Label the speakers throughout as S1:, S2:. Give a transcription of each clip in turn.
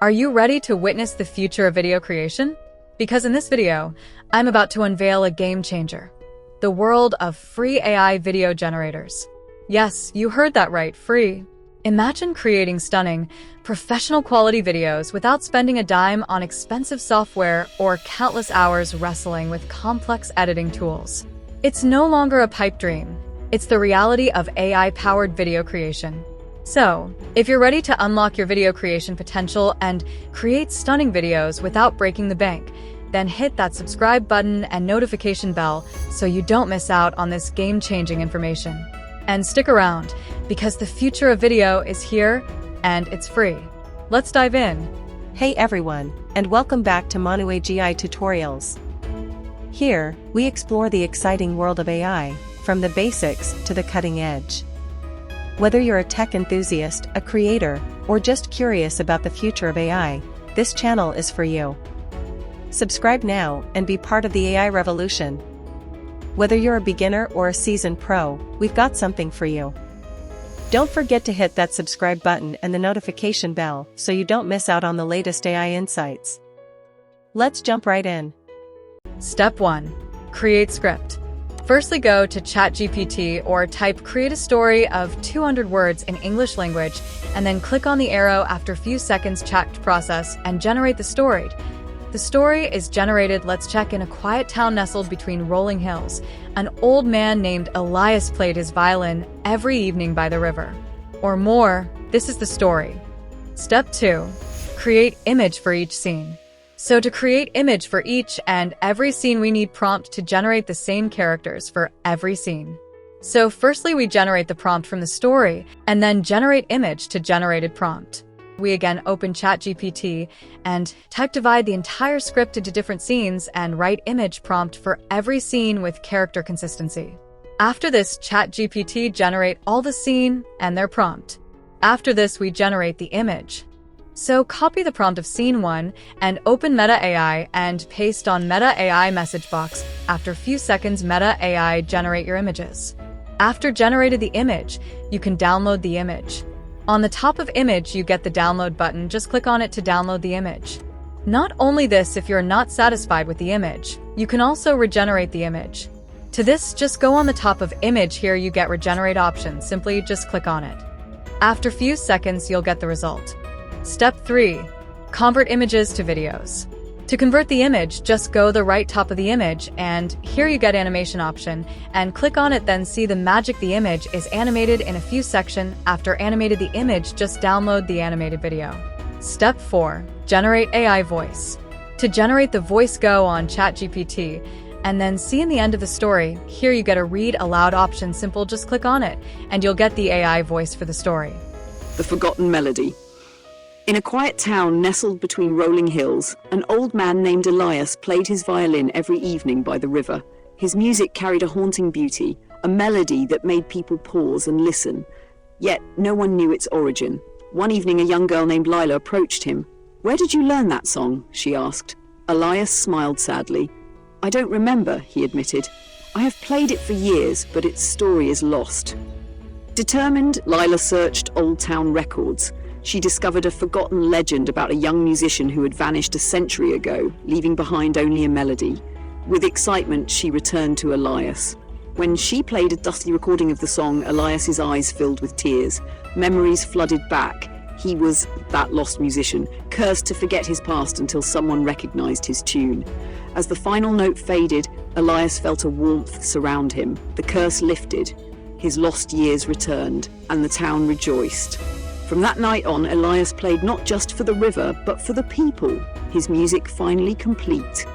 S1: Are you ready to witness the future of video creation? Because in this video, I'm about to unveil a game changer. The world of free AI video generators. Yes, you heard that right, free. Imagine creating stunning, professional quality videos without spending a dime on expensive software or countless hours wrestling with complex editing tools. It's no longer a pipe dream. It's the reality of AI-powered video creation. So, if you're ready to unlock your video creation potential and create stunning videos without breaking the bank, then hit that subscribe button and notification bell so you don't miss out on this game-changing information. And stick around, because the future of video is here, and it's free. Let's dive in.
S2: Hey everyone, and welcome back to Manu AGI Tutorials. Here, we explore the exciting world of AI, from the basics to the cutting edge. Whether you're a tech enthusiast, a creator, or just curious about the future of AI, this channel is for you. Subscribe now and be part of the AI revolution. Whether you're a beginner or a seasoned pro, we've got something for you. Don't forget to hit that subscribe button and the notification bell so you don't miss out on the latest AI insights. Let's jump right in.
S1: Step 1. Create script. Firstly, go to chatgpt or type create a story of 200 words in English language and then click on the arrow after a few seconds chat process and generate the story. The story is generated, let's check, in a quiet town nestled between rolling hills. An old man named Elias played his violin every evening by the river. Or more, this is the story. Step 2. Create image for each scene. So to create image for each and every scene, we need prompt to generate the same characters for every scene. So firstly, we generate the prompt from the story and then generate image to generated prompt. We again open ChatGPT and divide the entire script into different scenes and write image prompt for every scene with character consistency. After this, ChatGPT generate all the scene and their prompt. After this, we generate the image. So copy the prompt of scene 1 and open Meta AI and paste on Meta AI message box. After a few seconds, Meta AI generate your images. After generated the image, you can download the image. On the top of image, you get the download button. Just click on it to download the image. Not only this, if you're not satisfied with the image, you can also regenerate the image. To this, just go on the top of image. Here you get regenerate option. Simply just click on it. After a few seconds, you'll get the result. Step 3. Convert images to videos. To convert the image, just go the right top of the image and here you get animation option and click on it, then see the magic, the image is animated in a few seconds. After animated the image, just download the animated video. Step 4. Generate AI voice. To generate the voice, go on ChatGPT and then see in the end of the story, here you get a read aloud option. Simple, just click on it and you'll get the AI voice for the story.
S3: The Forgotten Melody. In a quiet town nestled between rolling hills, an old man named Elias played his violin every evening by the river. His music carried a haunting beauty, a melody that made people pause and listen. Yet no one knew its origin. One evening, a young girl named Lila approached him. "Where did you learn that song?" she asked. Elias smiled sadly. "I don't remember," he admitted. "I have played it for years, but its story is lost." Determined, Lila searched old town records. She discovered a forgotten legend about a young musician who had vanished a century ago, leaving behind only a melody. With excitement, she returned to Elias. When she played a dusty recording of the song, Elias's eyes filled with tears. Memories flooded back. He was that lost musician, cursed to forget his past until someone recognized his tune. As the final note faded, Elias felt a warmth surround him. The curse lifted. His lost years returned, and the town rejoiced. From that night on, Elias played not just for the river, but for the people, his music finally complete.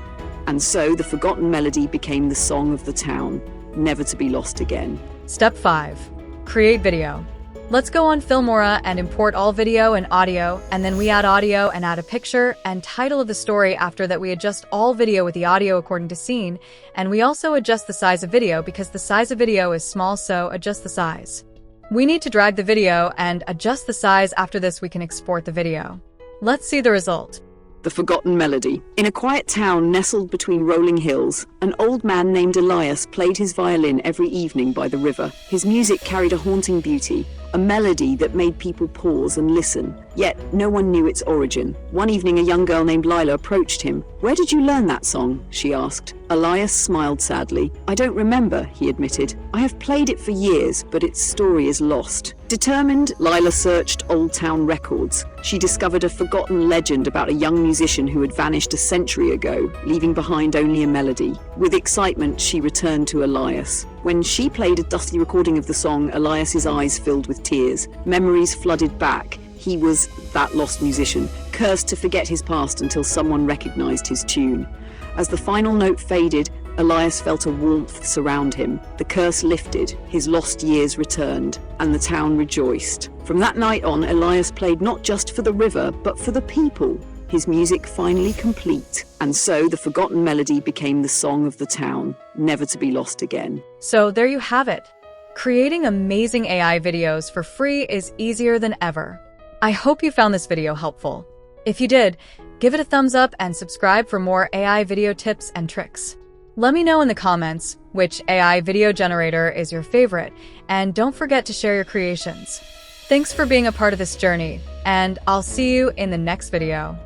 S3: And so the Forgotten Melody became the song of the town, never to be lost again.
S1: Step 5. Create video. Let's go on Filmora and import all video and audio, and then we add audio and add a picture and title of the story. After that, we adjust all video with the audio according to scene, and we also adjust the size of video because the size of video is small, so adjust the size. We need to drag the video and adjust the size. After this, we can export the video. Let's see the result.
S3: The Forgotten Melody. In a quiet town nestled between rolling hills, an old man named Elias played his violin every evening by the river. His music carried a haunting beauty, a melody that made people pause and listen. Yet no one knew its origin. One evening, a young girl named Lila approached him. "Where did you learn that song?" she asked. Elias smiled sadly. "I don't remember," he admitted. "I have played it for years, but its story is lost." Determined, Lila searched old town records. She discovered a forgotten legend about a young musician who had vanished a century ago, leaving behind only a melody. With excitement, she returned to Elias. When she played a dusty recording of the song, Elias's eyes filled with tears. Memories flooded back. He was that lost musician, cursed to forget his past until someone recognized his tune. As the final note faded, Elias felt a warmth surround him. The curse lifted, his lost years returned, and the town rejoiced. From that night on, Elias played not just for the river, but for the people, his music finally complete. And so the forgotten melody became the song of the town, never to be lost again.
S1: So there you have it. Creating amazing AI videos for free is easier than ever. I hope you found this video helpful. If you did, give it a thumbs up and subscribe for more AI video tips and tricks. Let me know in the comments which AI video generator is your favorite, and don't forget to share your creations. Thanks for being a part of this journey, and I'll see you in the next video.